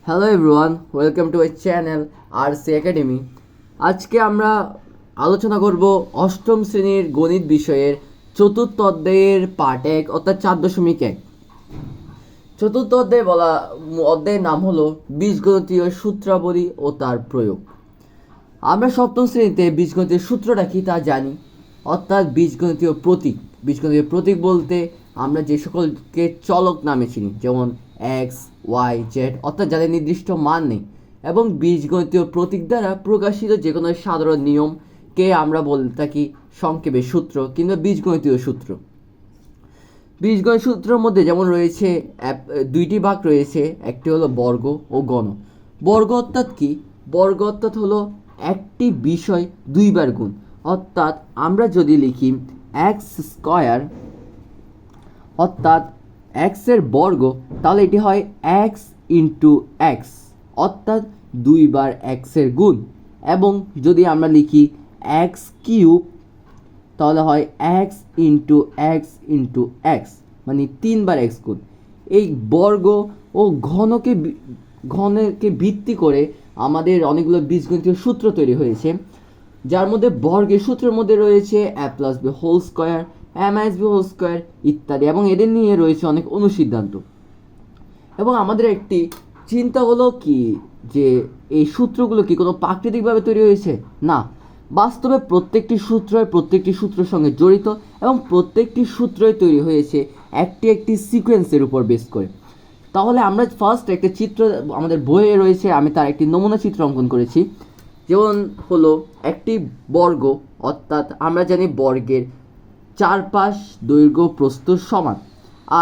Hello everyone, welcome to my channel RC academy. আজকে আমরা আলোচনা করব অষ্টম শ্রেণীর গণিত বিষয়ের চতুর্থ অধ্যায়ের পার্ট 1 অর্থাৎ 4.1। চতুর্থ অধ্যায়ের নাম হলো বীজগণিতীয় সূত্রাবলী ও তার প্রয়োগ। আমরা সপ্তম শ্রেণীতে বীজগণিতের সূত্রটা কি তা জানি, অর্থাৎ বীজগণিতীয় প্রতীক বলতে আমরা যে সকলকে চলক নামে চিনি, যেমন এক্স, ওয়াই, জেড, অর্থাৎ যাদের নির্দিষ্ট মান নেই, এবং বীজগণিতীয় প্রতীক দ্বারা প্রকাশিত যে কোনো সাধারণ নিয়মকে আমরা বলে থাকি সংক্ষেপে সূত্র কিংবা বীজগণিতীয় সূত্র। বীজগণিত সূত্রের মধ্যে যেমন রয়েছে দুইটি ভাগ রয়েছে, একটি হলো বর্গ ও গণ। বর্গ অর্থাৎ কি? বর্গ অর্থাৎ হলো একটি বিষয় দুইবার গুণ, অর্থাৎ আমরা যদি লিখি এক্স স্কয়ার অর্থাৎ এক্সের বর্গ, তাহলে এটি হয় এক্স ইন্টু এক্স, অর্থাৎ দুইবার এক্সের গুণ। এবং যদি আমরা লিখি এক্স কিউব, তাহলে হয় x into x into x, মানে তিনবার এক্স গুণ। এই বর্গ ও ঘনকে ভিত্তি করে আমাদের অনেকগুলো বীজগণিতীয় সূত্র তৈরি হয়েছে, যার মধ্যে বর্গের সূত্রের মধ্যে রয়েছে a plus b whole square, a minus b whole square ইত্যাদি, এবং এদের নিয়ে রয়েছে অনেক অনুসিদ্ধান্ত। এবং আমাদের একটি চিন্তা হলো কি, যে এই সূত্রগুলো কি কোনো প্রাকৃতিকভাবে তৈরি হয়েছে? না, বাস্তবে প্রত্যেকটি সূত্রের সঙ্গে জড়িত, এবং প্রত্যেকটি সূত্রই তৈরি হয়েছে একটি সিকোয়েন্সের উপর বেস করে। তাহলে আমরা ফার্স্ট একটা চিত্র আমাদের বইয়ে রয়েছে, আমি তার একটি নমুনা চিত্র অঙ্কন করেছি। যেমন হলো একটি বর্গ, অর্থাৎ আমরা জানি বর্গের চারপাশ দৈর্ঘ্য প্রস্থ সমান,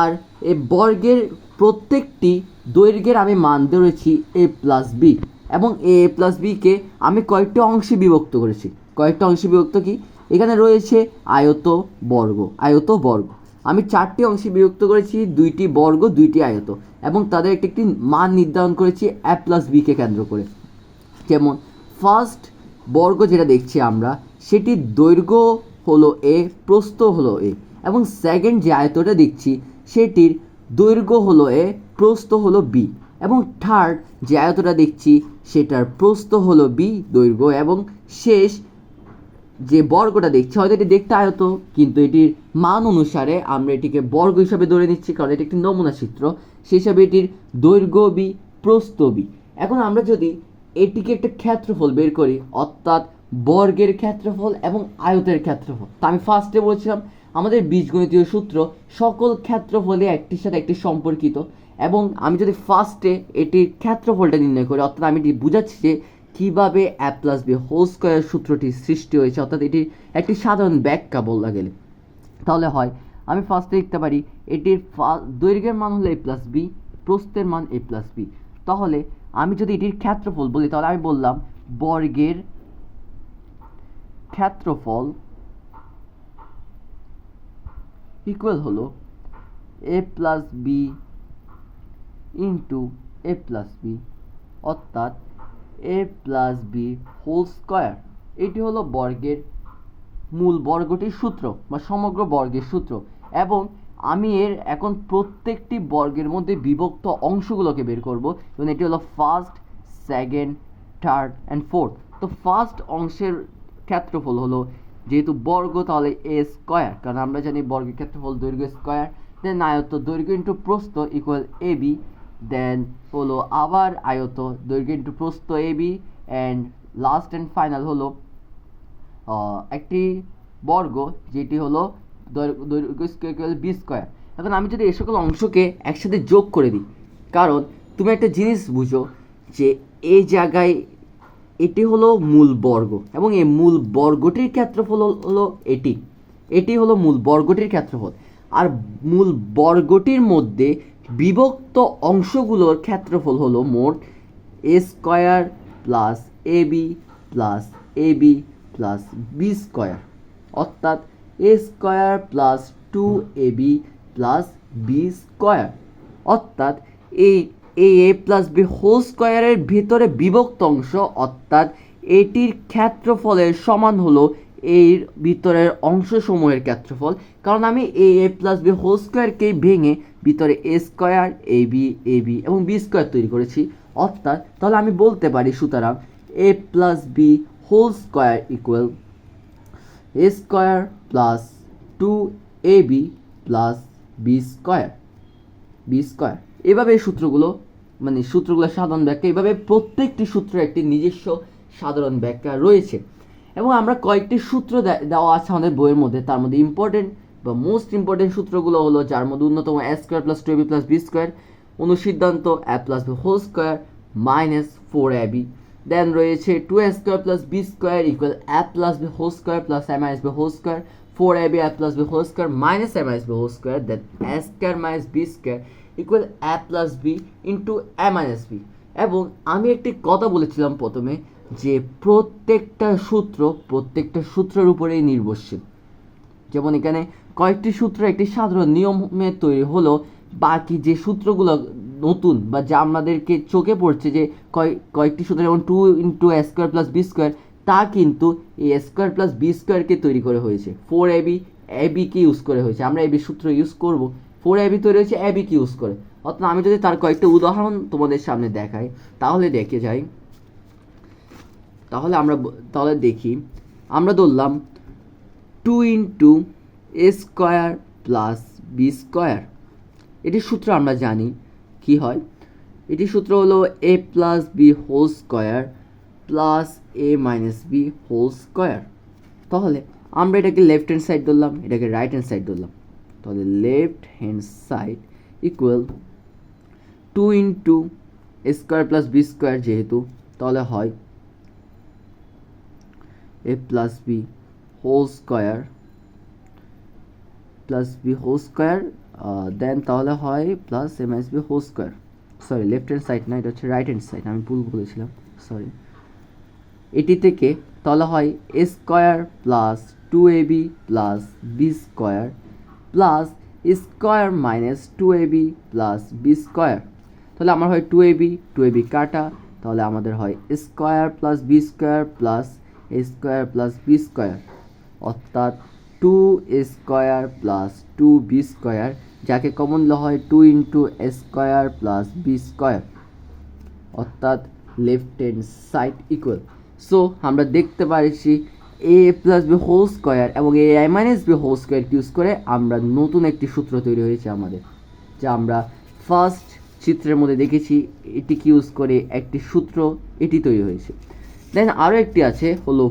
আর এই বর্গের প্রত্যেকটি দৈর্ঘ্যের আমি মান ধরেছি এ প্লাস বি, এবং এ প্লাস বিকে আমি কয়েকটি অংশে বিভক্ত করেছি। কয়েকটা অংশে বিভক্ত কি? এখানে রয়েছে আয়ত বর্গ, আমি চারটি অংশে বিভক্ত করেছি, দুইটি বর্গ দুইটি আয়ত, এবং তাদের একটি মান নির্ধারণ করেছি এ প্লাস বিকে কেন্দ্র করে। যেমন ফার্স্ট বর্গ যেটা দেখছি আমরা, সেটির দৈর্ঘ্য হলো এ, প্রস্থ হলো এ, এবং সেকেন্ড যে আয়তটা দেখছি সেটির দৈর্ঘ্য হলো এ, প্রস্থ হলো বি, এবং থার্ড যে আয়তটা দেখছি সেটার প্রস্থ হলো বি, দৈর্ঘ্য, এবং শেষ যে বর্গটা দেখছি, হয়তো এটি দেখতে আয়ত, কিন্তু এটির মান অনুসারে আমরা এটিকে বর্গ হিসাবে ধরে নিচ্ছি, কারণ এটি একটি নমুনা চিত্র, সেই হিসাবে এটির দৈর্ঘ্য বি, প্রস্থ বি। এখন আমরা যদি এটিকে একটা ক্ষেত্রফল বের করি, অর্থাৎ বর্গের ক্ষেত্রফল এবং আয়তের ক্ষেত্রফল, তা আমি ফার্স্টে বলছিলাম আমাদের বীজগণিতীয় সূত্র সকল ক্ষেত্রফলে একটির সাথে একটি সম্পর্কিত, এবং আমি যদি ফার্স্টে এটির ক্ষেত্রফলটা নির্ণয় করি, অর্থাৎ আমি এটি বুঝাচ্ছি যে কীভাবে a plus b whole square সূত্রটি সৃষ্টি হয়েছে, অর্থাৎ এটির একটি সাধারণ ব্যাখ্যা বলা গেলে, তাহলে হয় আমি ফার্স্টে লিখতে পারি এটির দৈর্ঘ্যের মান হলো এ প্লাস বি, প্রস্থের মান এ প্লাস বি। তাহলে আমি যদি এটির ক্ষেত্রফল বলি, তাহলে আমি বললাম বর্গের ক্ষেত্রফল ইকুয়াল হলো a plus b into a plus B, অর্থাৎ এ প্লাস বি হোল স্কোয়ার। এটি হলো বর্গের মূল বর্গটির সূত্র বা সমগ্র বর্গের সূত্র, এবং আমি এর এখন প্রত্যেকটি বর্গের মধ্যে বিভক্ত অংশগুলোকে বের করব, এবং এটি হলো first, second, third and fourth. তো ফার্স্ট অংশের ক্ষেত্রফল হলো, যেহেতু বর্গ তাহলে এ স্কোয়ার, কারণ আমরা জানি বর্গের ক্ষেত্রফল দৈর্ঘ্য স্কোয়ার, দেন আয়ত দৈর্ঘ্য ইন্টু প্রস্থ ইকুয়াল এ বি, দেন হলো আবার আয়ত দৈর্ঘ্য ইন্টু প্রস্থ a b, and last and final হলো একটি বর্গ যেটি হলো দৈর্ঘ্য স্কোয়ার বি স্কোয়ার। এখন আমি যদি এই সকল অংশকে একসাথে যোগ করে দিই, কারণ তুমি একটা জিনিস বুঝো যে এই জায়গায় এটি হলো মূল বর্গ, এবং এই মূল বর্গটির ক্ষেত্রফল হলো এটি হলো মূল বর্গটির ক্ষেত্রফল, আর মূল বর্গটির মধ্যে বিভক্ত অংশগুলোর ক্ষেত্রফল হলো মোট a square plus a b plus a b plus b square, অর্থাৎ a square plus 2ab plus b square, অর্থাৎ এই এ প্লাস বি হোল স্কোয়ারের ভিতরে বিভক্ত অংশ, অর্থাৎ এটির ক্ষেত্রফলের সমান হলো এর ভিতরের অংশসমূহের ক্ষেত্রফল, কারণ আমি এ প্লাস বি হোল স্কোয়ারকেই ভেঙে ভিতরে এ স্কোয়ার এ বি এবং বি স্কোয়ার তৈরি করেছি, অর্থাৎ তাহলে আমি বলতে পারি সুতরাং a plus b whole square equal a square plus 2ab plus b square এভাবে সূত্রগুলো সাধারণ ব্যাখ্যা, এভাবে প্রত্যেকটি সূত্রের একটি নিজস্ব সাধারণ ব্যাখ্যা রয়েছে এবং আমরা কয়েকটি সূত্র দেওয়া আছে আমাদের বইয়ের মধ্যে। তার মধ্যে ইম্পর্টেন্ট বা মোস্ট ইম্পর্টেন্ট সূত্রগুলো হলো, যার মধ্যে অন্যতম a square plus 2ab plus b square, অনুসিদ্ধান্ত a plus b whole square minus 4ab, then রয়েছে 2a square plus b square equal a plus b whole square plus a minus b whole square, 4ab a plus b whole square minus a minus b whole square, then a square minus b square equal a plus b into a minus b. এবং আমি একটি কথা বলেছিলাম প্রথমে যে প্রত্যেকটা সূত্রের উপরেই নির্ভরশীল। যেমন এখানে কয়েকটি সূত্র একটি সাধারণ নিয়মে তৈরি হলো, বাকি যে সূত্রগুলো নতুন বা যা আমাদেরকে চোখে পড়ছে যে কয়েকটি সূত্র যেমন 2 into a square plus b square, তা কিন্তু এই এ স্কোয়ার প্লাস বি স্কোয়ারকে তৈরি করে হয়েছে, 4ab কে ইউজ করে হয়েছে। আমরা এবি সূত্র ইউজ করব, 4ab তৈরি হয়েছে কে ইউজ করে। অর্থাৎ আমি যদি তার কয়েকটা উদাহরণ তোমাদের সামনে দেখাই তাহলে দেখি আমরা ধরলাম 2 into a square plus b square. এটির সূত্র আমরা জানি কি হয়, এটির সূত্র হলো a plus b whole square plus a minus b whole square. তাহলে আমরা এটাকে লেফট হ্যান্ড সাইড ধরলাম, এটাকে রাইট হ্যান্ড সাইড ধরলাম। তাহলে left hand side equal 2 into a square plus b square, যেহেতু তাহলে হয় a plus b whole square plus b whole square, then তাহলে হয় plus a minus b whole square. Sorry, left hand side না, এটা হচ্ছে রাইট হ্যান্ড সাইড, আমি ভুল বলেছিলাম, সরি। এটি থেকে তাহলে হয় a square plus 2ab plus b square plus square minus 2ab plus b square. তাহলে আমার হয় 2ab কাটা, তাহলে আমাদের হয় square plus b square plus a square plus b square, অর্থাৎ 2 স্কোয়ার প্লাস 2b স্কোয়ার, যাকে কমন ল হয় 2 into a square plus b square, অর্থাৎ left hand side equal. So আমরা দেখতে পাচ্ছি a plus b whole square এবং a minus b whole square use করে আমরা নতুন একটি সূত্র তৈরি হয়েছে আমাদের, যা আমরা ফার্স্ট চিত্রের মধ্যে দেখেছি। এটিকে ইউজ করে একটি সূত্র এটি তৈরি হয়েছে। দেন আরও একটি আছে হলো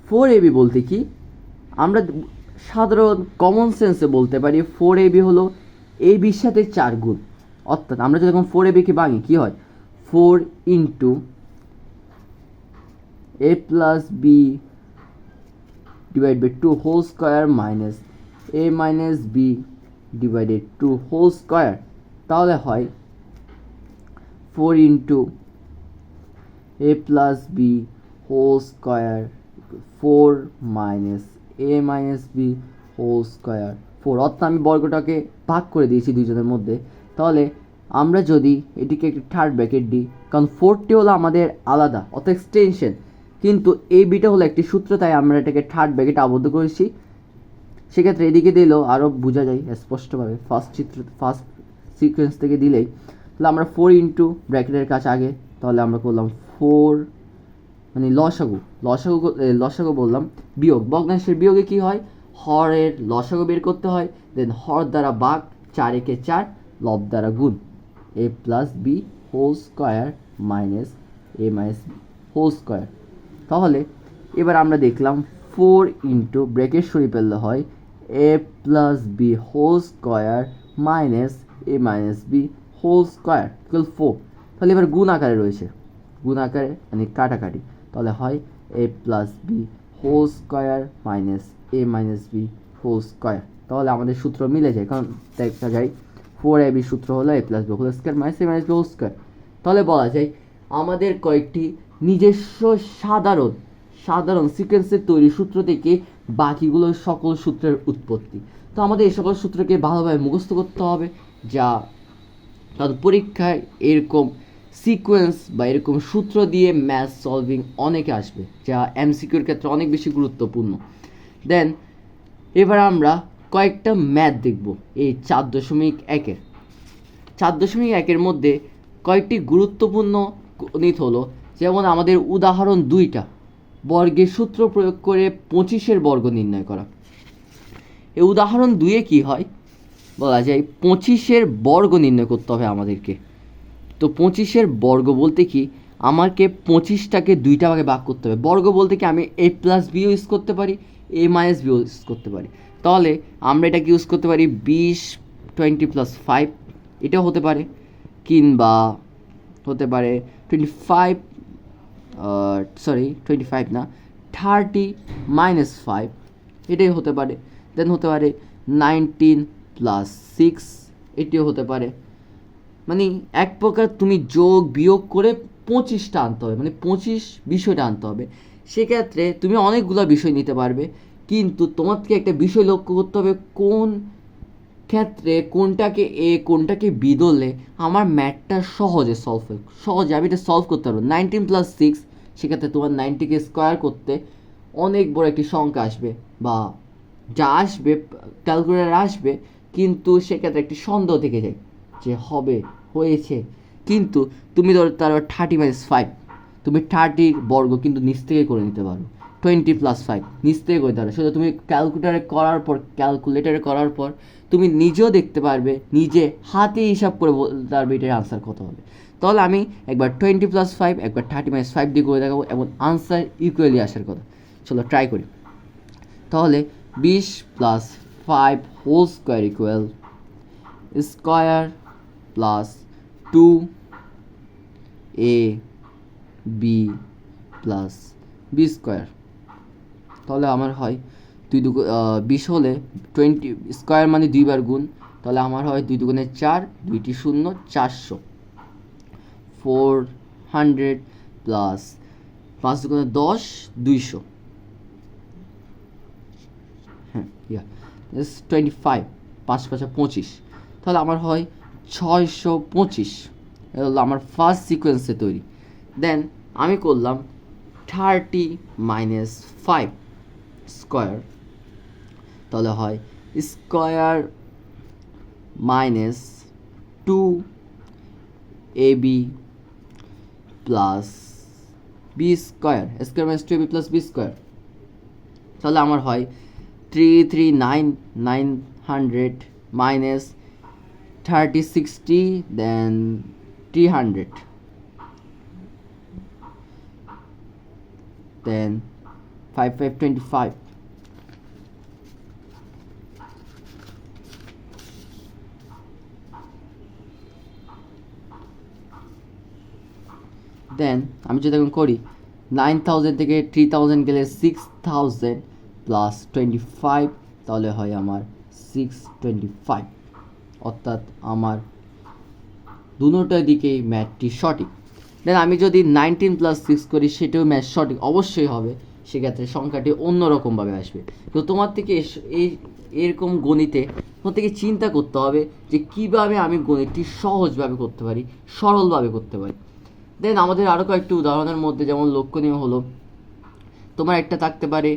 4ab বলতে কি, আমরা সাধারণ কমন সেন্সে বলতে পারি 4ab হলো ab-র সাথে 4 গুণ। অর্থাৎ আমরা যখন 4ab-কে ভাঙি কি হয়, 4 into a plus b divide by 2 whole square minus a minus b divided 2 whole square, তাহলে হয় 4 into a plus b whole square 4 minus a minus b whole square 4। অর্থাৎ আমি বর্গটাকে ভাগ করে দিয়েছি দুইজনের মধ্যে। তাহলে আমরা যদি এটিকে একটি থার্ড ব্র্যাকেট দিই, কারণ 4টি হলো আমাদের আলাদা অর্থাৎ এক্সটেনশন, কিন্তু এই বিটা হলো একটি সূত্র, তাই আমরা এটাকে থার্ড ব্র্যাকেটে আবদ্ধ করেছি। সেক্ষেত্রে এদিকে দিলেও আরও বোঝা যায় স্পষ্টভাবে, ফার্স্ট সিকোয়েন্স থেকে দিলেই। তাহলে আমরা 4 ইন্টু ব্র্যাকেটের কাছে আগে, তাহলে আমরা করলাম 4 মানে লসাগু বললাম, বিয়োগ, ভগ্নাংশের বিয়োগে কি হয়, হরের লসাগু বের করতে হয়, দেন হর দ্বারা ভাগ, 4 একে 4, লব দ্বারা গুণ, a plus b whole square minus a minus b whole square. তাহলে এবার আমরা দেখলাম 4 ইন্টু ব্র্যাকেট সরিয়ে ফেললে হয় a plus b whole square minus a minus b whole square equal 4। তাহলে এবার গুণ আকারে রয়েছে, গুণ আকারে মানে কাটাকাটি, তাহলে হয় a plus b whole square minus a minus b whole square. তাহলে আমাদের সূত্র মিলে যায়, কারণ দেখা যায় 4ab সূত্র হলো a plus b whole square minus a minus b whole square. তাহলে বলা যায় আমাদের কয়েকটি নিজস্ব সাধারণ সিকোয়েন্সের তৈরি সূত্র থেকে বাকিগুলো সকল সূত্রের উৎপত্তি। তো আমাদের এই সকল সূত্রকে ভালোভাবে মুখস্থ করতে হবে, যা তাদের পরীক্ষায় এরকম সিকোয়েন্স বা এরকম সূত্র দিয়ে ম্যাথ সলভিং অনেকে আসবে, যা এমসিকিউর ক্ষেত্রে অনেক বেশি গুরুত্বপূর্ণ। দেন এবার আমরা কয়েকটা ম্যাথ দেখব এই 4.1-এর। 4.1-এর মধ্যে কয়েকটি গুরুত্বপূর্ণ গণিত হলো, যেমন আমাদের উদাহরণ 2টা, বর্গের সূত্র প্রয়োগ করে 25-এর বর্গ নির্ণয় করা। এই উদাহরণ 2-এ কী হয়, বলা যায় 25-এর বর্গ নির্ণয় করতে হবে আমাদেরকে। তো 25-এর বর্গ বলতে কি, আমাকে 25টাকে 2টা ভাগে ভাগ করতে হবে। বর্গ বলতে কি, আমি a প্লাস বিও ইউজ করতে পারি, a মাইনাস বিও ইউজ করতে পারি। তাহলে আমরা এটাকে ইউজ করতে পারি 20 20 + 5, এটাও হতে পারে, কিংবা হতে পারে 25 না 30 - 5, এটাই হতে পারে। দেন হতে পারে 19 + 6, এটিও হতে পারে। মানে এক প্রকার তুমি যোগ বিয়োগ করে 25টা আনতে হবে, মানে 25 বিষয়টা আনতে হবে। সেক্ষেত্রে তুমি অনেকগুলো বিষয় নিতে পারবে, কিন্তু তোমাকে একটা বিষয় লক্ষ্য করতে হবে, কোন ক্ষেত্রে কোনটাকে এ কোনটাকে বি ধরলে আমার ম্যাথটা সহজে আমি এটা সলভ করতে পারবো। 19 + 6, সেক্ষেত্রে তোমার 90কে স্কোয়ার করতে অনেক বড় একটি সংখ্যা আসবে, বা যা আসবে ক্যালকুলেটার আসবে, কিন্তু সেক্ষেত্রে একটি সন্দেহ থেকে যায় যে হয়েছে। কিন্তু তুমি ধরো তার 30 - 5, তুমি 30 বর্গ কিন্তু নিচ থেকে করে নিতে পারো। 20 + 5 নিচ থেকে করে পারো, সেটা তুমি ক্যালকুলেটারে করার পর তুমি নিজেও দেখতে পারবে, নিজে হাতে হিসাব করে বলতে পারবে এটার আনসার কত হবে। তাহলে আমি একবার 20 + 5, একবার 30 - 5 দিয়ে করে দেখাবো, এবং আনসার ইকুয়ালি আসার কথা। চলো ট্রাই করি। তাহলে 20 + 5 whole square equal square plus 2ab plus b square. তাহলে আমার হয় 20 হলে 20 স্কোয়ার মানে 2 বার গুণ, তাহলে আমার হয় 2 × 4, 2টি 0, 400, 400 প্লাস 5 × 10, 200, হ্যাঁ 25, 5 × 5 = 25, তাহলে আমার হয় 625। এটা হলো আমার ফার্স্ট সিকোয়েন্সে তৈরি। দেন আমি করলাম 30 - 5 স্কোয়ার, তাহলে হয় square minus 2ab plus b square, square minus 2ab plus b square. তাহলে আমার হয় 339 মাইনাস 30 60, দেন 300, then 5 5 25, দেন আমি যদি এখন করি 9000 থেকে 3000 গেলে 6000 প্লাস 25, তাহলে হয় আমার 625, অর্থাৎ আমার দুটোটার দিকেই ম্যাথটি সঠিক। দেন আমি যদি 19 + 6 করি, সেটাও ম্যাথ সঠিক অবশ্যই হবে, সেক্ষেত্রে সংখ্যাটি অন্যরকমভাবে আসবে। তো তোমার থেকে এরকম গণিতে তোমার থেকে চিন্তা করতে হবে যে কীভাবে আমি গণিতটি সহজভাবে করতে পারি, সরলভাবে করতে পারি। দেন আমাদের আরও কয়েকটি উদাহরণের মধ্যে যেমন লক্ষণীয় হলো, তোমার একটা থাকতে পারে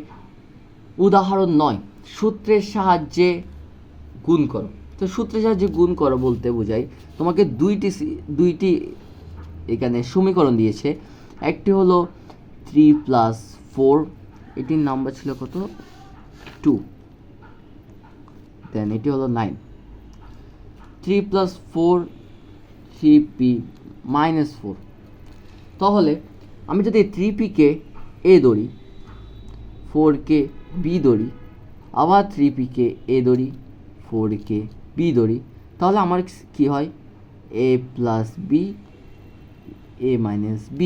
উদাহরণ 9, সূত্রের সাহায্যে গুণ করো। তো সূত্রের সাহায্যে গুণ করো বলতে বোঝায় তোমাকে দুইটি এখানে সমীকরণ দিয়েছে। একটি হলো 3 + 4, এটির নাম্বার ছিল কত 2, দেন এটি হলো 9। 3 + 4 3p - 4, তাহলে আমি যদি 3pকে a ধরি, 4কে b ধরি, আবার 3pকে a ধরি, 4কে b ধরি, তাহলে আমার কি হয় a + b a - b,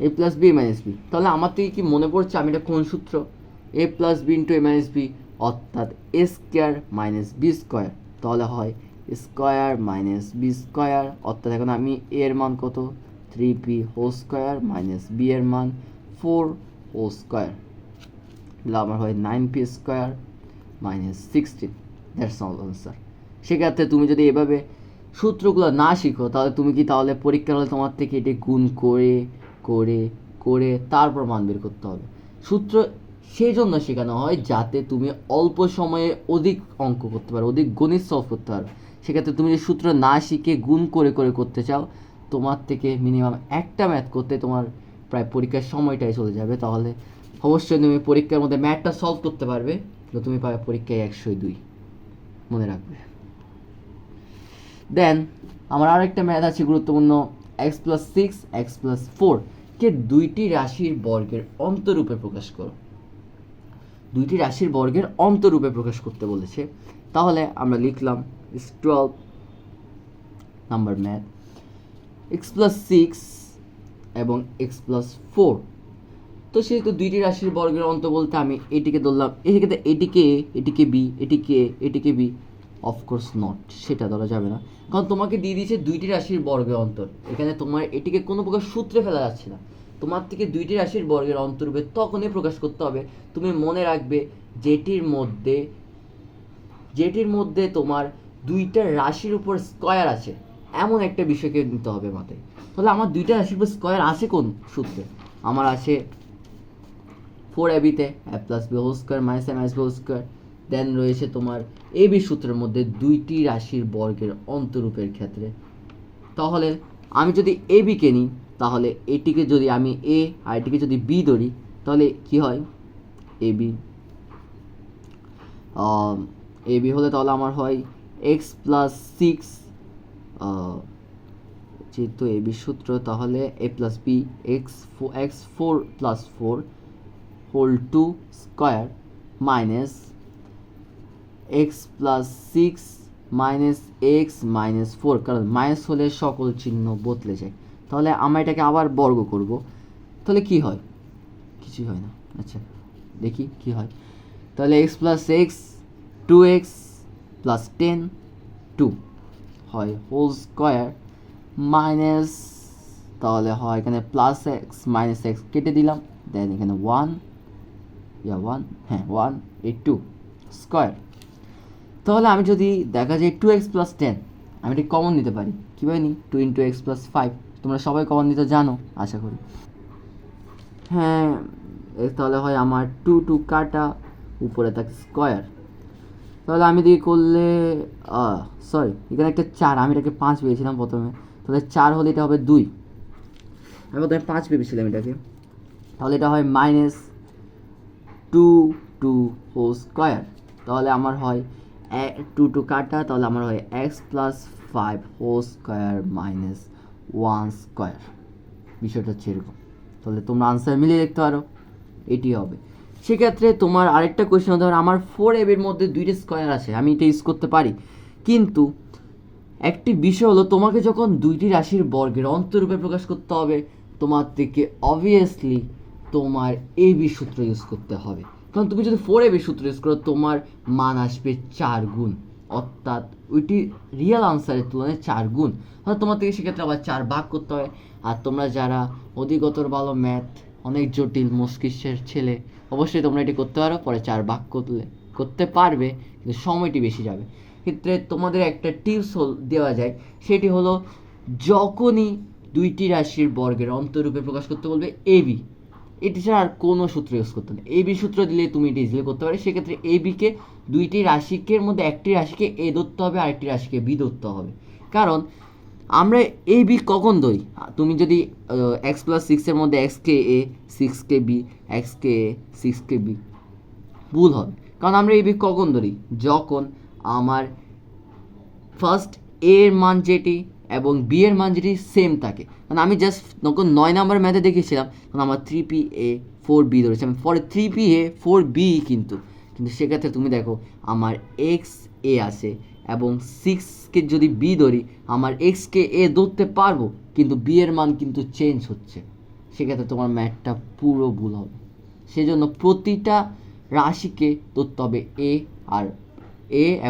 a + b a - b। তাহলে আমার থেকে কি মনে পড়ছে আমি এটা কোন সূত্র, a + b × a - b, অর্থাৎ a square minus b square. তাহলে হয় স্কোয়ার মাইনাস বি স্কোয়ার, অর্থাৎ এখন আমি a এর মান কত 3p whole square minus b এর মান 4 হোল স্কোয়ার, আমার হয় 9p square minus 16, that's all answer. সেক্ষেত্রে তুমি যদি এভাবে সূত্রগুলো না শিখো, তাহলে তুমি কি তাহলে পরীক্ষার হলে তোমার থেকে এটি গুণ করে করে করে তারপর মান বের করতে হবে। সূত্র সেই জন্য শেখানো হয় যাতে তুমি অল্প সময়ে অধিক অঙ্ক করতে পারো, অধিক গণিত সলভ করতে পারো। সেক্ষেত্রে তুমি যদি সূত্র না শিখে গুণ করে করে করতে চাও, তোমার থেকে মিনিমাম একটা ম্যাথ করতে তোমার প্রায় পরীক্ষার সময়টাই চলে যাবে। তাহলে অবশ্যই তুমি পরীক্ষার মধ্যে ম্যাথটা সলভ করতে পারবে, তো তুমি পাবে পরীক্ষায় 102, মনে রাখবে। দেন আমার আরেকটা ম্যাথ আছে গুরুত্বপূর্ণ, x+6 x+4 কে দুইটি রাশির বর্গের অন্তরূপে প্রকাশ করো। দুইটি রাশির বর্গের অন্তরূপে প্রকাশ করতে বলেছে। তাহলে আমরা লিখলাম 12 নাম্বার ম্যাথ, x+6 এবং x+4। তো সেহেতু দুইটি রাশির বর্গের অন্ত বলতে আমি এটিকে ধরলাম, এক্ষেত্রে এটিকে এ, এটিকে বি, এটিকে এ, এটিকে বি, অফকোর্স নট, সেটা ধরা যাবে না, কারণ তোমাকে দিয়ে দিয়েছে দুইটি রাশির বর্গের অন্তর। এখানে তোমার এটিকে কোনো প্রকার সূত্রে ফেলা যাচ্ছে না, তোমার থেকে দুইটি রাশির বর্গের অন্তরূপে তখনই প্রকাশ করতে হবে তুমি মনে রাখবে যেটির মধ্যে তোমার দুইটা রাশির উপর স্কয়ার আছে, এমন একটা বিষয়কে নিতে হবে মাথায়। তাহলে আমার দুইটা রাশির উপর স্কয়ার আছে কোন সূত্রে? আমার আছে 4ab-তে a+b² -m² দেন রয়েছে তোমার ab সূত্রের মধ্যে দুইটি রাশির বর্গের অন্তরূপের ক্ষেত্রে। তাহলে আমি যদি ab কে নিই, তাহলে এটিকে যদি আমি a আর এটিকে যদি b ধরি, তাহলে কি হয় ab হলে তাহলে আমার হয় x+6, যেহেতু ab সূত্র তাহলে a+b x4+4 whole two square minus x+6 minus x-4, কারণ মাইনাস হলে সকল চিহ্ন বদলে যায়। তাহলে আমরা এটাকে আবার বর্গ করব, তাহলে কি হয়? কিছুই হয় না। আচ্ছা দেখি কি হয়। তাহলে x+x 2x + 10 2 হয় হোল স্কয়ার মাইনাস, তাহলে হয় এখানে +x - x কেটে দিলাম, দেন এখানে 1 2 স্কয়ার। তাহলে আমি যদি দেখা যায় 2x + 10, আমি এটা কমন নিতে পারি। কীভাবে নিই? 2 × x + 5, তোমরা সবাই কমন নিতে জানো আশা করি। হ্যাঁ, তাহলে হয় আমার 2 কাটা, উপরে থাকে স্কয়ার। তাহলে আমি দিকে করলে সরি, এখানে একটা 4, আমি এটাকে 5 পেয়েছিলাম প্রথমে, তাহলে 4 হলে এটা হবে 2, আমি প্রথমে 5 ভেবেছিলাম এটাকে। তাহলে এটা হয় -2 হোল স্কয়ার। তাহলে আমার হয় 2 কাটা, তাহলে আমার হয় x + 5 হোল স্কয়ার -1 স্কয়ার। বিষয়টা হচ্ছে এরকম। তাহলে তোমরা আনসার মিলিয়ে দেখতে পারো, এটি হবে। সেক্ষেত্রে তোমার আরেকটা কোয়েশ্চেন হতে পারে, আমার 4ab এর মধ্যে দুইটা স্কয়ার আছে, আমি এটা ইউজ করতে পারি, কিন্তু একটি বিষয় হলো তোমাকে যখন দুইটি রাশির বর্গের অন্তরূপে প্রকাশ করতে হবে, তোমার থেকে অবভিয়াসলি তোমার ab সূত্র ইউজ করতে হবে। কারণ তুমি যদি 4ab সূত্র ইউজ করো, তোমার মান আসবে 4 গুণ, অর্থাৎ ওইটি রিয়েল আনসারের তুলনায় 4 গুণ। অর্থাৎ তোমার থেকে সেক্ষেত্রে আবার 4 ভাগ করতে হয়। আর তোমরা যারা অধিকতর ভালো ম্যাথ, অনেক জটিল মস্তিষ্কের ছেলে, অবশ্যই তোমরা এটি করতে পারো, পরে 4 ভাগ করতে পারবে, কিন্তু সময়টি বেশি যাবে। ক্ষেত্রে তোমাদের একটা টিপস দেওয়া যায়, সেটি হলো যখনই দুইটি রাশির বর্গের অন্তরূপে প্রকাশ করতে বলবে ab, এটি ছাড়া আর কোনো সূত্র ইউজ করতে হবে। ab সূত্র দিলে তুমি এটি ইজিলি করতে পারবে। সেক্ষেত্রে ab-কে দুইটি রাশিকের মধ্যে একটি রাশিকে a ধরতে হবে, আরেকটি রাশিকে b ধরতে হবে। কারণ আমরা ab কখন ধরি? তুমি যদি x+6 এর মধ্যে x-কে a 6-কে b, x-কে a 6-কে b, ভুল হবে। কারণ আমরা ab কখন ধরি? যখন আমার ফার্স্ট a এর মান যেটি এবং b এর মান যেটি সেম থাকে। কারণ আমি জাস্ট যখন 9 নাম্বার ম্যাথে দেখেছিলাম, তখন আমার 3pa 4b ধরেছি, আমি পরে 3pa 4b, কিন্তু সেক্ষেত্রে তুমি দেখো আমার x-a আছে এবং 6-কে যদি b ধরি, আমার x-কে a ধরতে পারবো, কিন্তু b এর মান কিন্তু চেঞ্জ হচ্ছে, সেক্ষেত্রে তোমার ম্যাথটা পুরো ভুল হবে। সেজন্য প্রতিটা রাশিকে ধরতে হবে a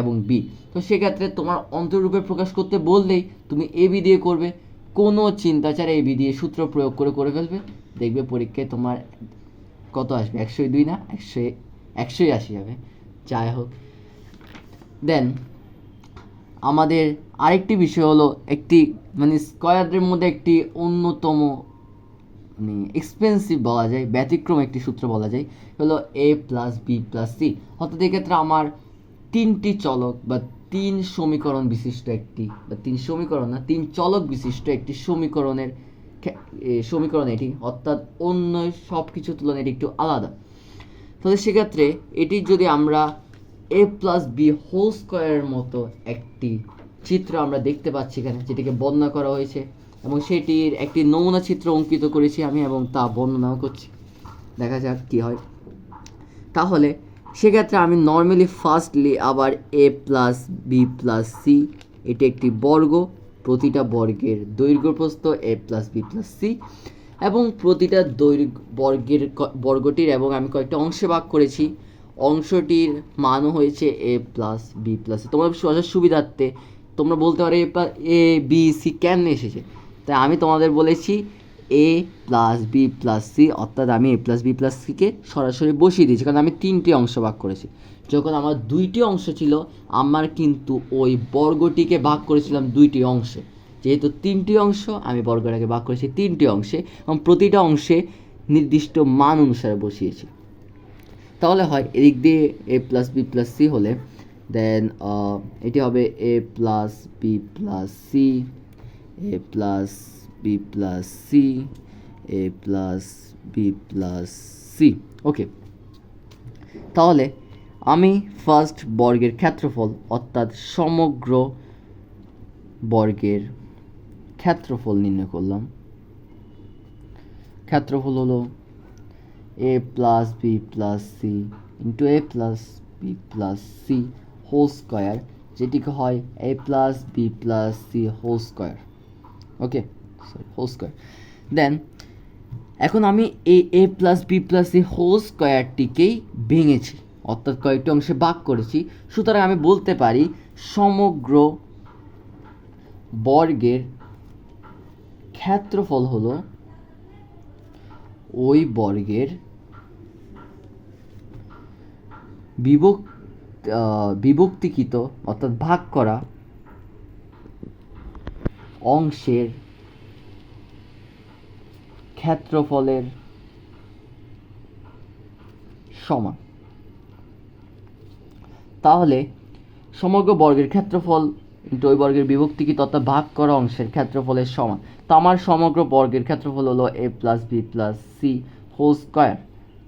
এবং b। তো সেক্ষেত্রে তোমার অন্তরূপে প্রকাশ করতে বললেই তুমি ab দিয়ে করবে, কোনো চিন্তা ছাড়া ab দিয়ে সূত্র প্রয়োগ করে ফেলবে, দেখবে পরীক্ষায় তোমার কত আসবে? 102 না 180 যাবে। যাই হোক, দেন আমাদের আরেকটি বিষয় হলো, একটি মানে স্কয়ারের মধ্যে একটি অন্যতম মানে এক্সপেন্সিভ বলা যায়, ব্যতিক্রম একটি সূত্র বলা যায় হলো a + b + c। অর্থাৎ এক্ষেত্রে আমার তিনটি চলক বা তিন সমীকরণ বিশিষ্ট একটি, বা তিন সমীকরণ না, তিন চলক বিশিষ্ট একটি সমীকরণ এটি, অর্থাৎ অন্য সব কিছুর তুলনায় এটি একটু আলাদা। তাহলে সেক্ষেত্রে এটি যদি আমরা a প্লাস বি হোল স্কোয়ারের মতো একটি চিত্র আমরা দেখতে পাচ্ছি এখানে, যেটিকে বর্ণনা করা হয়েছে, এবং সেটির একটি নমুনা চিত্র অঙ্কিত করেছি আমি এবং তা বর্ণনা করছি। দেখা যাক কী হয়। তাহলে সেক্ষেত্রে আমি নর্মালি ফার্স্টলি আবার a plus b plus c, এটি একটি বর্গ, প্রতিটা বর্গের দৈর্ঘ্য প্রস্থ a plus b plus c, এবং প্রতিটা বর্গটির এবং আমি কয়েকটা অংশে ভাগ করেছি, অংশটির মানও হয়েছে a plus b plus c. তোমার বোঝার সুবিধার্থে তোমরা বলতে পারো এ বি সি কেমনে এসেছে, তাই আমি তোমাদের বলেছি a plus b plus c, অর্থাৎ আমি a প্লাস বি প্লাস সিকে সরাসরি বসিয়ে দিয়েছি, কারণ আমি তিনটি অংশ ভাগ করেছি। যখন আমার দুইটি অংশ ছিল, আমার কিন্তু ওই বর্গটিকে ভাগ করেছিলাম দুইটি অংশে। যেহেতু তিনটি অংশ, আমি বর্গটাকে ভাগ করেছি তিনটি অংশে এবং প্রতিটা অংশে নির্দিষ্ট মান অনুসারে বসিয়েছি। তাহলে হয় এদিক দিয়ে a plus b plus c হলে দেন এটি হবে a plus b plus c, a plus b plus c, a plus b plus c. Okay, তাহলে আমি ফার্স্ট বর্গের ক্ষেত্রফল অর্থাৎ সমগ্র বর্গের ক্ষেত্রফল নির্ণয় করলাম। ক্ষেত্রফল হলো a plus b plus c into a plus b plus c whole square, যেটিকে হয় a plus b plus c whole square. Okay, whole square. Then এখন আমি এই a plus b plus c whole স্কোয়ারটিকেই ভেঙেছি, অর্থাৎ কয়েকটি অংশে ভাগ করেছি। সুতরাং আমি বলতে পারি সমগ্র বর্গের ক্ষেত্রফল হলো ওই বর্গের বিভক্তিকৃত অর্থাৎ ভাগ করা অংশের ক্ষেত্রফলের সমান। তাহলে সমগ্র বর্গের ক্ষেত্রফল ইন্টু ওই বর্গের বিভক্তিকৃত অর্থাৎ ভাগ করা অংশের ক্ষেত্রফলের সমান। তো আমার সমগ্র বর্গের ক্ষেত্রফল হলো a plus b plus c whole square.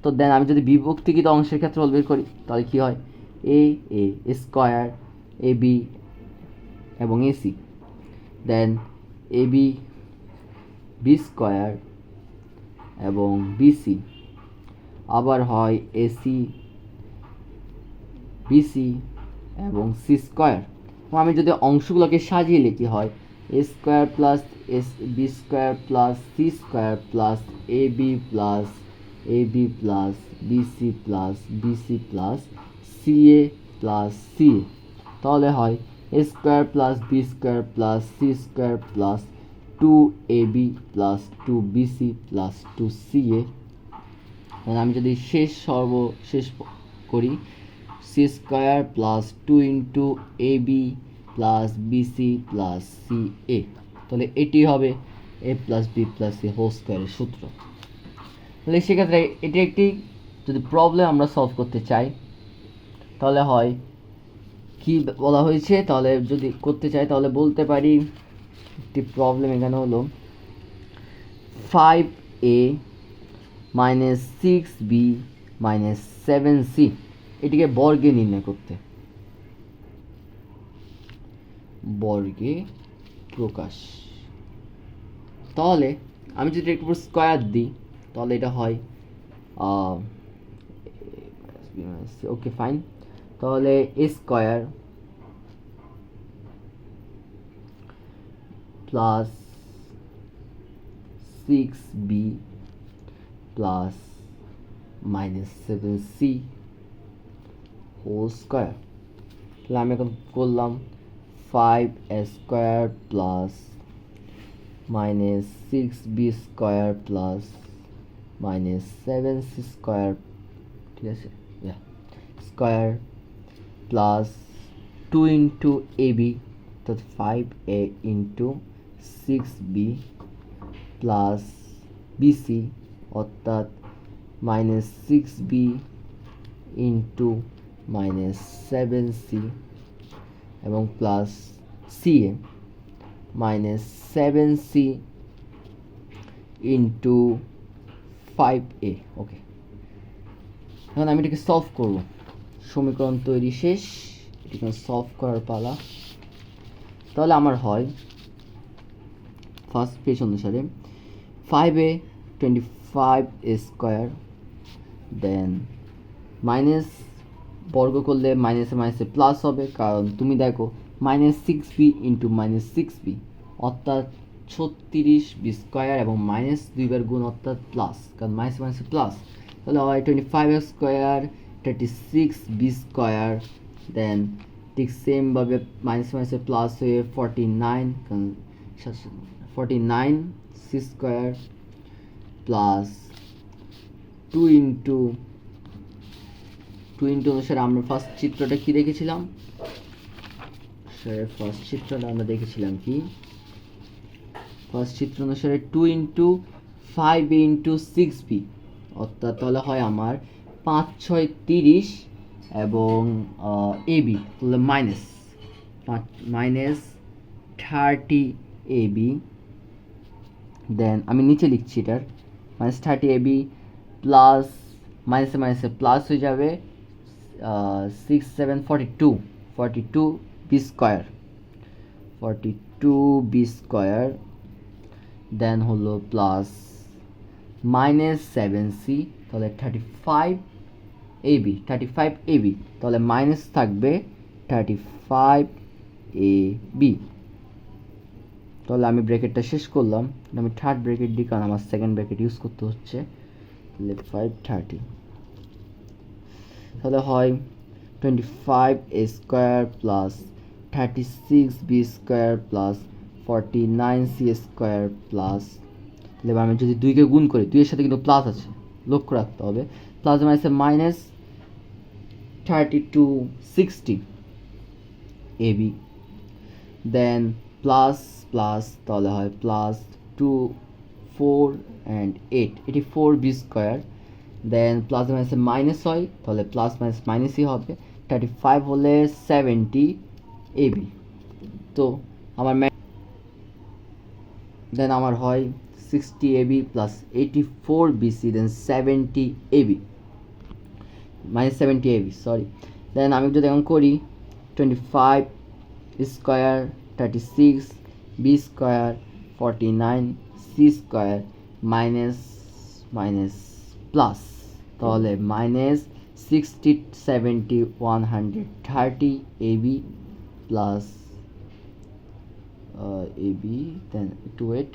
তো দেন আমি যদি বিভক্তিকৃত অংশের ক্ষেত্রফল বের করি, তাহলে কী হয় a স্কোয়ার এ বি এবং ac, then a b b square এবং বিসি, আবার হয় এসি বিসি এবং সি স্কোয়ার। আমি যদি অংশগুলোকে সাজিয়ে লিখি হয় a square plus s b square plus c square plus a b plus bc plus bc plus c a plus c a. তাহলে হয় a square plus b square plus c square plus 2ab plus 2bc plus 2ca। আমি যদি সর্বশেষ করি c square plus 2 into ab plus bc plus c a, তাহলে এটি হবে a plus b plus c whole স্কোয়ারের সূত্র। তাহলে সেক্ষেত্রে এটি একটি যদি প্রবলেম আমরা সলভ করতে চাই, তাহলে হয় কি বলা হয়েছে, তাহলে যদি করতে চাই তাহলে বলতে পারি একটি প্রবলেম এখানে হলো 5a minus 6b minus 7c, এটিকে বর্গে নির্ণয় করতে, বর্গে প্রকাশ। তাহলে আমি যদি এর উপর স্কোয়ার দিই তাহলে এটা হয় ওকে ফাইন। তাহলে a square plus 6b plus minus 7c whole square. তাহলে আমি এখন করলাম 5a square plus minus 6b square plus minus 7c square, ঠিক আছে, স্কোয়ার প্লাস 2 ইন্টু ab, অর্থাৎ 5a into 6b plus bc, অর্থাৎ minus 6b into minus 7c এবং plus c a minus 7c into 5a। Okay, এখন আমি এটাকে solve করব। সমীকরণ তৈরি শেষ, এটাকে সলভ করার পালা। তাহলে আমার হয় ফার্স্ট পেজ অনুসারে 5a 25a square, than minus বর্গ করলে মাইনাসে মাইনাসে প্লাস হবে, কারণ তুমি দেখো minus 6b into minus 6b অর্থাৎ 36b স্কোয়ার, এবং মাইনাস দুইবার গুণ অর্থাৎ প্লাস, কারণ মাইনাস মাইনাসে প্লাস। তাহলে হয় 25 স্কোয়ার 36b স্কোয়ার, দেন ঠিক সেমভাবে মাইনাস মাইনাসে প্লাস হয়ে 49, কারণ 49c স্কোয়ার প্লাস 2 ইন্টু অনুসারে আমরা ফার্স্ট চিত্রটা কি দেখেছিলাম? ফার্স্ট চিত্রটা আমরা দেখেছিলাম কি, ফার্স্ট চিত্র অনুসারে 2 ইন্টু 5a ইন্টু 6b, অর্থাৎ তাহলে হয় আমার 5 6 30 এবং ab, তাহলে মাইনাস 30ab, দেন আমি নিচে লিখছি এটার মাইনাস 30ab প্লাস মাইনাসে মাইনাসে প্লাস হয়ে যাবে 6 7 42b স্কোয়ার, 42b স্কোয়ার, দেন হলো প্লাস মাইনাস 7c, তাহলে 35ab, তাহলে মাইনাস থাকবে 35ab। তাহলে আমি ব্র্যাকেটটা শেষ করলাম, আমি থার্ড ব্র্যাকেট দিই কারণ আমার সেকেন্ড ব্র্যাকেট ইউজ করতে হচ্ছে। 530, তাহলে হয় 25a square plus 36b square plus 49c square plus, তাহলে আমি যদি 2কে গুণ করি, 2 এর সাথে কিন্তু প্লাস আছে, লক্ষ্য রাখতে হবে, প্লাস মাইনাসে minus 3260 ab, then plus plus, তাহলে হয় plus 2 4 and 8 84b square, then plus মাইনাসে মাইনাস হয়, তাহলে প্লাস মাইনাস মাইনাসই হবে, 35 হলে 70ab। তো আমার দেন আমার হয় 60ab plus 84bc, then 70ab minus 70ab, sorry. Then আমি যদি এখন করি 25 square 36b square 49c square minus minus plus, তাহলে minus 60 70 130ab plus ab, then একটু wait,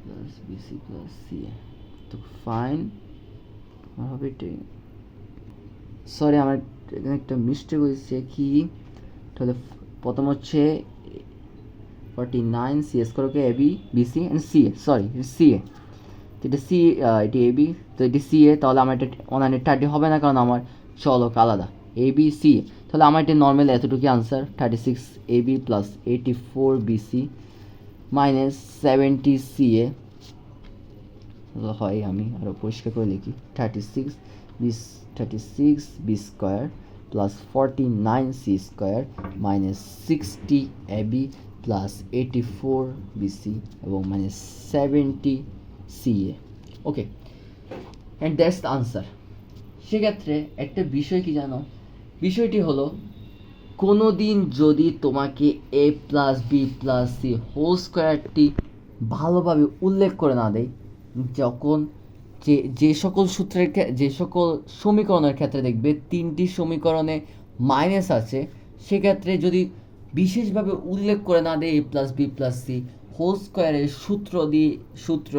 plus bc plus ca, তো ফাইন হবে এটা। সরি আমার এখানে একটা মিস্টেক হয়েছে কি, তাহলে প্রথম হচ্ছে 49 c স্কোয়ারকে ab bc and ca, sorry ca, এটা c, এটি ab, তো এটি ca, তাহলে আমার এটা 130 হবে না কারণ আমার চলক আলাদা ab ca, তাহলে আমার এটা নর্মাল এতটুকু answer 36ab plus 84bc minus 70ca, হয় আমি আরও পরিষ্কার করে লিখি 36b square plus 49c square minus 60ab plus 84bc এবং minus 70ca। Okay, and that's the answer. সেক্ষেত্রে একটা বিষয় কি জানো, বিষয়টি হলো কোনো দিন যদি তোমাকে a plus b plus c whole স্কোয়ারটি ভালোভাবে উল্লেখ করে না দেয়, যখন যে সকল সূত্রের যে সকল সমীকরণের ক্ষেত্রে দেখবে 3টি সমীকরণে মাইনাস আছে, সেক্ষেত্রে যদি বিশেষভাবে উল্লেখ করে না দেয় a plus b plus c whole স্কোয়ারের সূত্র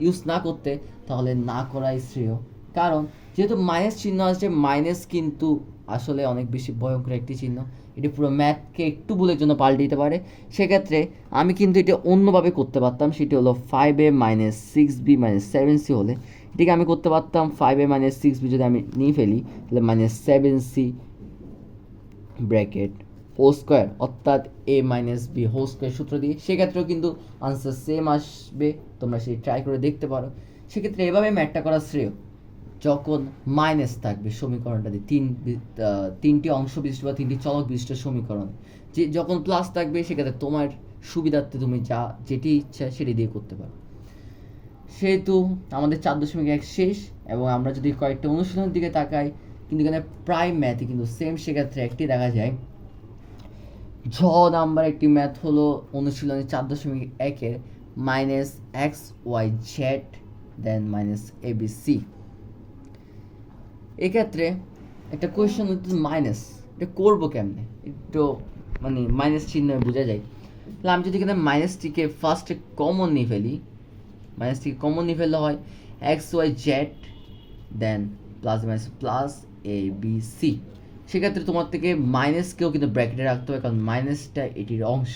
ইউজ না করতে, তাহলে না করাই শ্রেয়। কারণ যেহেতু মাইনাস চিহ্ন আছে, মাইনাস কিন্তু আসলে অনেক বেশি ভয়ঙ্কর একটি চিহ্ন, এটি পুরো ম্যাথকে একটু ভুলের জন্য পাল্টে দিতে পারে। সেক্ষেত্রে আমি কিন্তু এটা অন্যভাবে করতে পারতাম, সেটি হলো 5a minus 6b minus 7c হলে এটিকে আমি করতে পারতাম 5a মাইনাস 6b যদি আমি নিয়ে ফেলি, তাহলে minus 7c bracket whole square, অর্থাৎ a minus b whole square সূত্র দিয়ে, সেক্ষেত্রেও কিন্তু আনসার সেম আসবে, তোমরা সেই ট্রাই করে দেখতে পারো। সেক্ষেত্রে এভাবে ম্যাথটা করা শ্রেয়, যখন মাইনাস থাকবে সমীকরণটাতে 3টি অংশ বিশিষ্ট বা 3টি চলক বিশিষ্ট সমীকরণ, যে যখন প্লাস থাকবে সেক্ষেত্রে তোমার সুবিধার্থে তুমি যেটি ইচ্ছা সেটি দিয়ে করতে পারো। সেহেতু আমাদের 4.1 শেষ, এবং আমরা যদি কয়েকটা অনুশীলনের দিকে তাকাই, কিন্তু এখানে প্রায় ম্যাথে কিন্তু সেম সেক্ষেত্রে একটি দেখা যায়। ঝ নাম্বার একটি ম্যাথ হলো অনুশীলনী 4.1-এর -xyz দেন -abc। এক্ষেত্রে একটা কোয়েশ্চেন হচ্ছে মাইনাস, এটা করবো কেমনে, একটু মানে মাইনাস চিহ্ন বোঝা যায়। তাহলে আমি যদি এখানে মাইনাসটিকে ফার্স্টে কমন নিয়ে ফেলি, মাইনাসটিকে কমন নিয়ে ফেললে হয় xyz দেন প্লাস abc। সেক্ষেত্রে তোমার থেকে মাইনাসকেও কিন্তু ব্র্যাকেটে রাখতে হবে, কারণ মাইনাসটা এটির অংশ।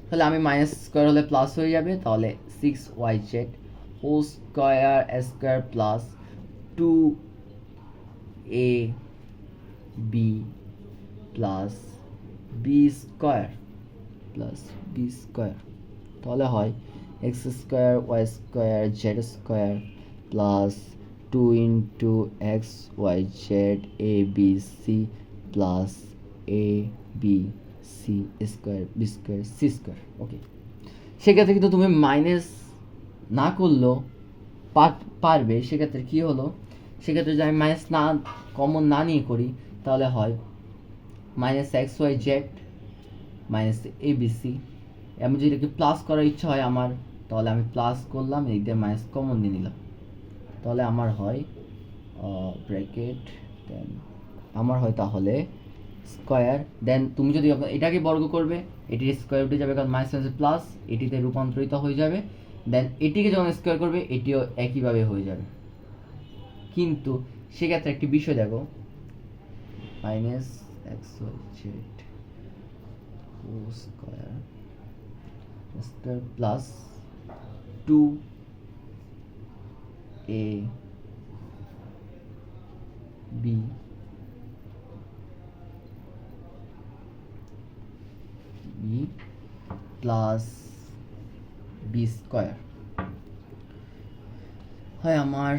তাহলে আমি মাইনাস স্কোয়ার হলে প্লাস হয়ে যাবে, তাহলে 6yz whole square plus 2ab plus b square তাহলে হয় x square y square z square plus 2 into x y z a b c plus a b c square b square c square. Okay, সেক্ষেত্রে কিন্তু তুমি minus না করলেও পারবে। সেক্ষেত্রে কী হলো, সেক্ষেত্রে যদি আমি মাইনাস না কমন না নিয়ে করি তাহলে হয় -xyz -abc। আমি যদি এটাকে প্লাস করার ইচ্ছা হয় আমার, তাহলে আমি প্লাস করলাম, এই দিয়ে মাইনাস কমন নিয়ে নিলাম, তাহলে আমার হয় ব্র্যাকেট দেন আমার হয় তাহলে স্কোয়ার দেন তুমি যদি এটাকে বর্গ করবে, এটির স্কোয়ার উঠে যাবে, কারণ মাইনাস প্লাস এটিতে রূপান্তরিত হয়ে যাবে। দেন এটিকে যখন স্কোয়ার করবে এটিও একইভাবে হয়ে যাবে। কিন্তু সেক্ষেত্রে একটি বিষয় দেখো, -xyz square plus 2ab plus b square হয় আমার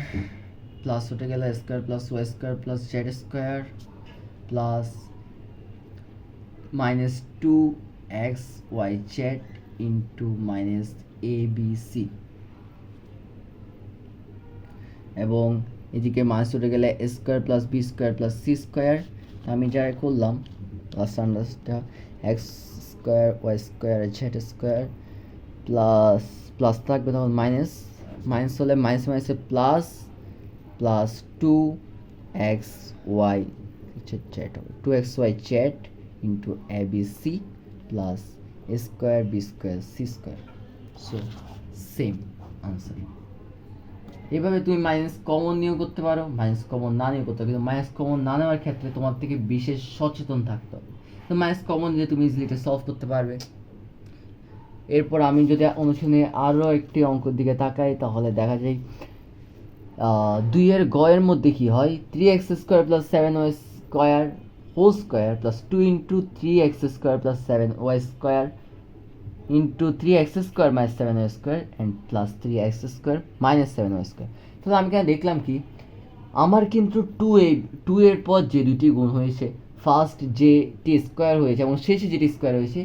প্লাস উঠে গেলে square plus y square plus z square plus -2xyz into -abc, এবং এদিকে মাইনাস উঠে গেলে square plus b square plus c square. আমি যা করলাম প্লাস আন্ডারটা x square y square z square plus থাকবে, তখন মাইনাস হলে মাইনাসে plus 2xyz into abc plus square b square c square. So same answer. এভাবে তুমি মাইনাস কমন নিয়েও করতে পারো, মাইনাস কমন না নিয়েও করতে পারো, কিন্তু মাইনাস কমন না নেওয়ার ক্ষেত্রে তোমার থেকে বিশেষ সচেতন থাকতে হবে। তো মাইনাস কমন নিলে তুমি ইজিলি এটা সলভ করতে পারবে। এরপর আমি যদি অনুশীলনে আরও একটি অঙ্কের দিকে তাকাই, তাহলে দেখা যায় 2 গয়ের মধ্যে কি হয়, 3x square plus 7y square whole square plus 2 into 3x square plus 7y square into 3x square minus 7y square and plus 3x square minus 7y square. তাহলে আমি কেন দেখলাম কি, আমার কিন্তু 2 এর পর যে দুটি গুণ হয়েছে, ফার্স্ট যেটি স্কোয়ার হয়েছে এবং শেষে যেটি স্কোয়ার হয়েছে,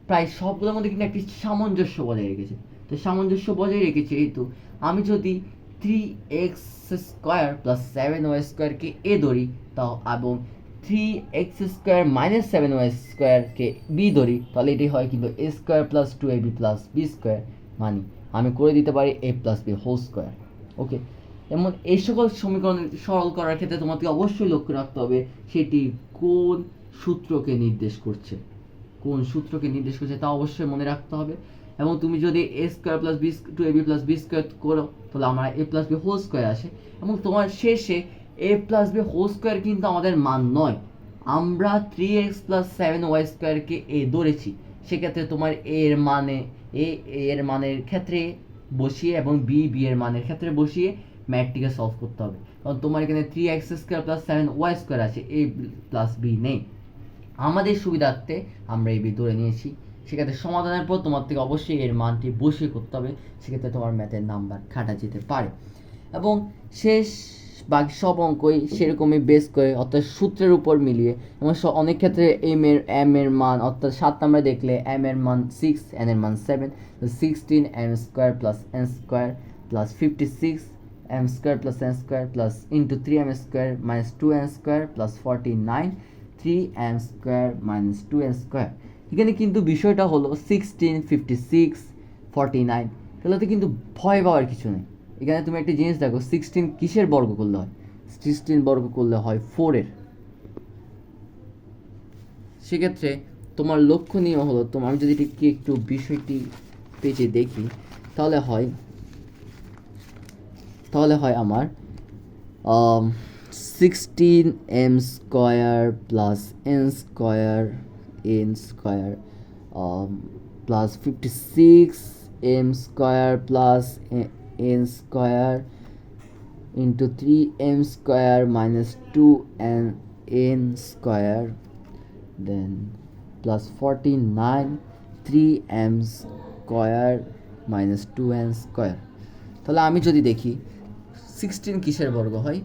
প্রায় সবগুলোর মধ্যে কিন্তু একটি সামঞ্জস্য বজায় রেখেছে। তো সামঞ্জস্য বজায় রেখেছে যেহেতু, আমি যদি 3x স্কোয়ার প্লাস 7y স্কোয়ারকে এ ধরি তাও, এবং 3x স্কোয়ার মাইনাস 7y স্কোয়ারকে বি ধরি, তাহলে এটি হয় কিন্তু a square plus 2ab plus b square, মানে আমি করে দিতে পারি a plus b whole square. Okay, এমন এই সকল সমীকরণ সরল করার ক্ষেত্রে তোমাকে অবশ্যই লক্ষ্য রাখতে হবে সেটি কোন সূত্রকে নির্দেশ করছে, তা অবশ্যই মনে রাখতে হবে। এবং তুমি যদি a square plus b 2ab plus b square করো, তাহলে আমার a plus b whole square আসে, এবং তোমার শেষে a plus b whole square কিন্তু আমাদের মান নয়, আমরা 3x প্লাস 7y স্কোয়ারকে a ধরেছি। সেক্ষেত্রে তোমার a এর মানের ক্ষেত্রে বসিয়ে এবং b এর মানের ক্ষেত্রে বসিয়ে ম্যাথটিকে সলভ করতে হবে, কারণ তোমার এখানে 3x square plus 7y square আছে, a প্লাস b নেই। আমাদের সুবিধার্থে আমরা এই বি ধরে নিয়েছি। সেক্ষেত্রে সমাধানের পর তোমার থেকে অবশ্যই এর মানটি বসিয়ে করতে হবে, সেক্ষেত্রে তোমার ম্যাথের নাম্বার কাটা যেতে পারে। এবং শেষ বাকি সব অঙ্কই সেরকমই বেস করে অর্থাৎ সূত্রের উপর মিলিয়ে, এবং অনেক ক্ষেত্রে এম এর মান অর্থাৎ 7 নাম্বার দেখলে এম এর মান 6, এন এর মান 7, 16 m square plus n square plus 56 m square plus n square plus into 3 m square minus 2 n square plus 49 3 m square minus 2 n square. এখানে কিন্তু বিষয়টা হলো 16, 56, 49, তাহলে কিন্তু ভয় পাওয়ার কিছু নেই। এখানে তুমি একটা জিনিস দেখো, 16 কিসের বর্গ করলে হয়? 16 বর্গ করলে হয় 4-এর। সেক্ষেত্রে তোমার লক্ষণীয় হলো, আমি যদি একটু বিষয়টি পেজে দেখি, তাহলে হয় আমার 16 m square plus n square plus 56 m square plus n square into 3m square minus 2n square then plus 49 3m square minus 2n square। তাহলে আমি যদি দেখি 16 কিসের বর্গ হয়?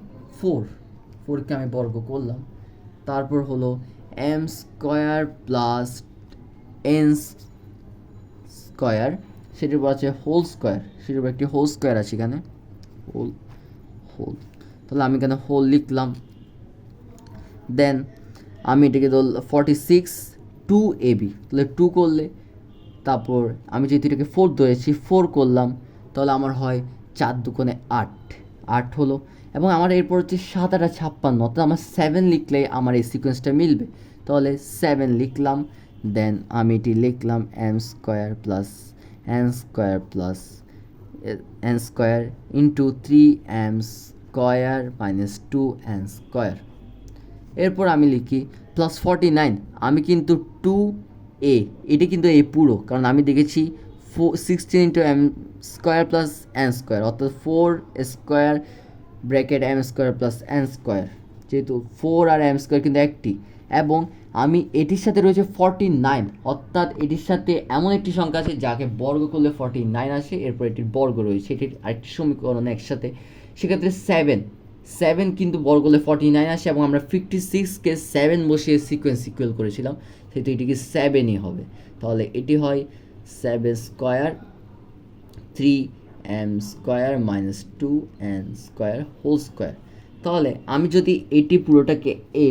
4কে আমি বর্গ করলাম, তারপর হলো m square plus n square, সেটির উপর আছে হোল স্কোয়ার, সেটির উপর একটি হোল স্কোয়ার আছে এখানে হোল, তাহলে আমি এখানে হোল লিখলাম। দেন আমি এটাকে 46 2ab, তাহলে 2 করলে, তারপর আমি যেহেতু এটাকে 4 ধরেছি 4 করলাম, তাহলে আমার হয় 4 দুগুণে 8 হলো। এবং আমার এরপর হচ্ছে 7 8 56, অর্থাৎ আমার 7 লিখলে আমার এই সিকোয়েন্সটা মিলবে, তাহলে 7 লিখলাম। দেন আমি এটি লিখলাম m square plus n square plus n square into 3m square minus 2n square. এরপর আমি লিখি প্লাস 49, আমি কিন্তু 2a, এটা কিন্তু এ পুরো, কারণ আমি দেখেছি 16 into m square plus n square, অর্থাৎ 4 square bracket m square plus n square, যেহেতু 4 আর এম স্কোয়ার কিন্তু একটি, এবং আমি এটির সাথে রয়েছে 49, অর্থাৎ এটির সাথে এমন একটি সংখ্যা আছে যাকে বর্গ করলে 49 আসে, এরপর এটির বর্গ রয়েছে, এটির আরেকটি সমীকরণ একসাথে। সেক্ষেত্রে 7 কিন্তু বর্গ করলে 49 আসে, এবং আমরা 56কে 7 বসিয়ে সিকোয়েন্স ইকুয়াল করেছিলাম, সেহেতু এটিকে 7ই হবে। তাহলে এটি হয় 7 square 3m square minus 2n square whole square. তাহলে আমি যদি এটি পুরোটাকে a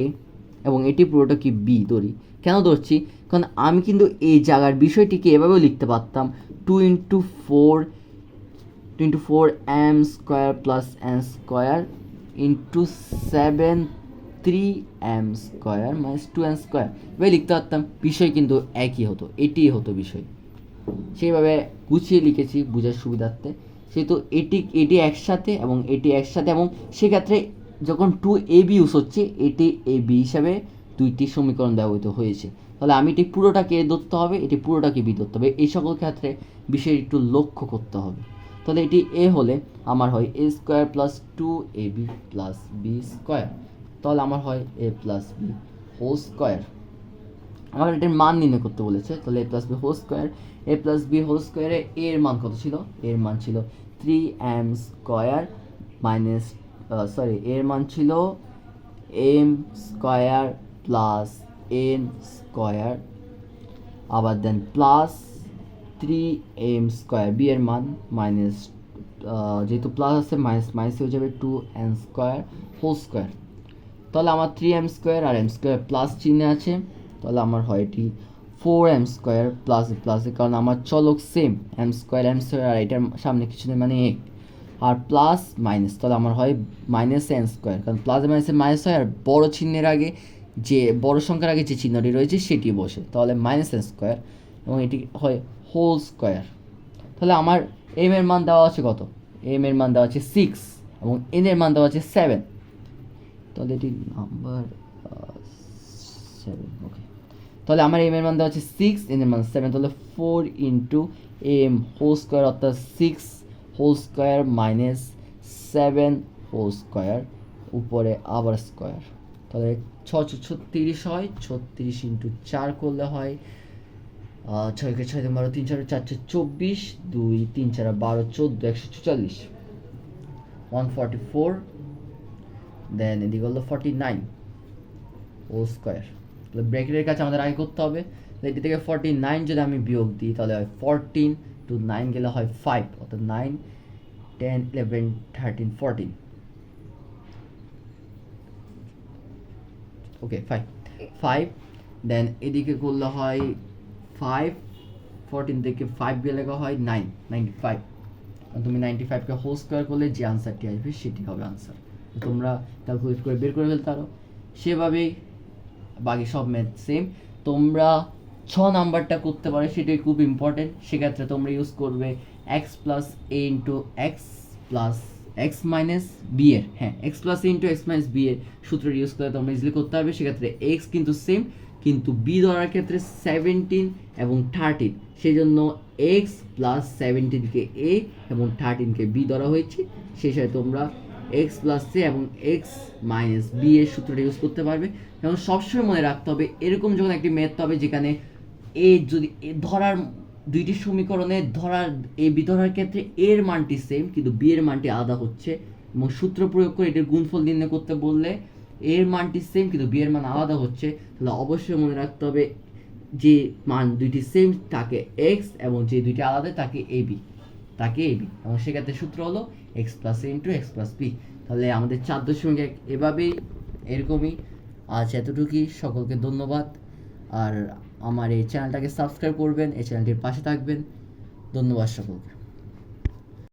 এবং এটি পুরোটাকে b ধরি, কেন ধরছি? কারণ আমি কিন্তু এই জায়গার বিষয়টিকে এভাবেও লিখতে পারতাম 2 into 4 m square plus n square into 7 3m square minus 2n square, এভাবে লিখতে পারতাম, বিষয় কিন্তু একই হতো, এটিই হতো বিষয়। সেইভাবে গুছিয়ে লিখেছি বোঝার সুবিধার্থে। সেহেতু এটি একসাথে এবং এটি একসাথে, এবং সেক্ষেত্রে যখন 2ab ইউজ হচ্ছে, এটি ab হিসাবে দুইটি সমীকরণ ব্যবহৃত হয়েছে। তাহলে আমি এটি পুরোটাকে এ ধরতে হবে, এটি পুরোটাকে বি ধরতে হবে, এই সকল ক্ষেত্রে বিষয় একটু লক্ষ্য করতে হবে। তাহলে এটি এ হলে আমার হয় a square plus 2ab plus b square, তাহলে আমার হয় a plus b whole square. আমার এটির মান নির্ণয় করতে বলেছে, তাহলে a plus b whole square, a plus b whole স্কোয়ারে এর মান কত ছিল? এর মান ছিল 3m স্কোয়ার মাইনাস এর মান ছিল m square plus n square, আবার দেন প্লাস 3m স্কোয়ার, বি এর মান মাইনাস, যেহেতু প্লাস আছে মাইনাস মাইনাস হয়ে যাবে 2n স্কোয়ার হোল স্কোয়ার। তাহলে আমার 3m স্কোয়ার আর m স্কোয়ার প্লাস চিহ্নে আছে, তাহলে আমার হয় এটি 4m স্কোয়ার প্লাস প্লাসে, কারণ আমার চলক সেম, m স্কোয়ার আর এটার সামনে কিছু নেই মানে 8, আর প্লাস মাইনাস, তাহলে আমার হয় মাইনাস n স্কোয়ার, কারণ প্লাস মাইনাসে মাইনাস হয়, আর বড় চিহ্নের আগে যে বড় সংখ্যার আগে যে চিহ্নটি রয়েছে সেটি বসে, তাহলে মাইনাস n স্কোয়ার, এবং এটি হয় হোল স্কোয়ার। তাহলে আমার m এর মান দেওয়া আছে কত? m এর মান দেওয়া আছে 6 এবং n এর মান দেওয়া আছে 7, তাহলে এটি নাম্বার 7, ওকে। তাহলে আমার m এর মান দেওয়া আছে 6, n এর মান 7, তাহলে 4 ইন্টু m হোল স্কোয়ার, অর্থাৎ 6 whole square minus 7 whole square, উপরে আবার স্কোয়ার, তাহলে 636 হয়, 36 ইন্টু 4 করলে হয় 6 কে 6 দিয়ে 12, 3 4 4 24, 2 3 4 12 14 144, দেন এদিকে হলো 49 হোল স্কোয়ার। তাহলে ব্র্যাকেটের কাছে আমাদের আগে করতে হবে, এটি থেকে 49 যদি আমি বিয়োগ দিই তাহলে হয় 14 টু 9 গেলে হয় 5, অর্থাৎ 9 10 11 13 14, ওকে 5 দেন এদিকে করলে হয় 5 14 থেকে 5 গেলে হয় 9 95। তুমি 95কে হোল স্কোয়ার করলে যে আনসারটি আসবে সেটি হবে আনসার। তোমরা ক্যালকুলেট করে বের করে ফেলতে পারো। সেভাবেই বাকি সব ম্যাথ সেম। তোমরা 6 নাম্বারটা করতে পারো, সেটাই খুব ইম্পর্টেন্ট। সেক্ষেত্রে তোমরা ইউজ করবে x plus a into x plus x minus b এর, হ্যাঁ x plus a into x minus b এর সূত্রটি ইউজ করে তোমরা ইজিলি করতে পারবে। সেক্ষেত্রে এক্স কিন্তু সেম, কিন্তু বি ধরার ক্ষেত্রে 17 এবং 13, সেই জন্য এক্স প্লাস 17কে এ এবং 13কে বি ধরা হয়েছে। সেই সাথে তোমরা এক্স প্লাস সি এবং এক্স মাইনাস বি এর সূত্রটা ইউজ করতে পারবে। এবং সবসময় মনে রাখতে হবে, এরকম যখন একটি ম্যাথ হবে যেখানে এ যদি ধরার দুইটি সমীকরণে ধরার এ বি ধরার ক্ষেত্রে এর মানটি সেম কিন্তু বি এর মানটি আলাদা হচ্ছে, এবং সূত্র প্রয়োগ করে এটির গুণফল নির্ণয় করতে বললে এর মানটি সেম কিন্তু বি এর মান আলাদা হচ্ছে, তাহলে অবশ্যই মনে রাখতে হবে যে মান দুইটি সেম তাকে এক্স এবং যে দুইটি আলাদা তাকে এ বি এবং সেক্ষেত্রে সূত্র হলো x plus a into x plus B. তাহলে আমাদের 4.1 এভাবেই এরকমই। আজ এতটুকুই, সকলকে ধন্যবাদ। আর আমার এই চ্যানেলটাকে সাবস্ক্রাইব করবেন, এই চ্যানেলটির পাশে থাকবেন। ধন্যবাদ সকলকে।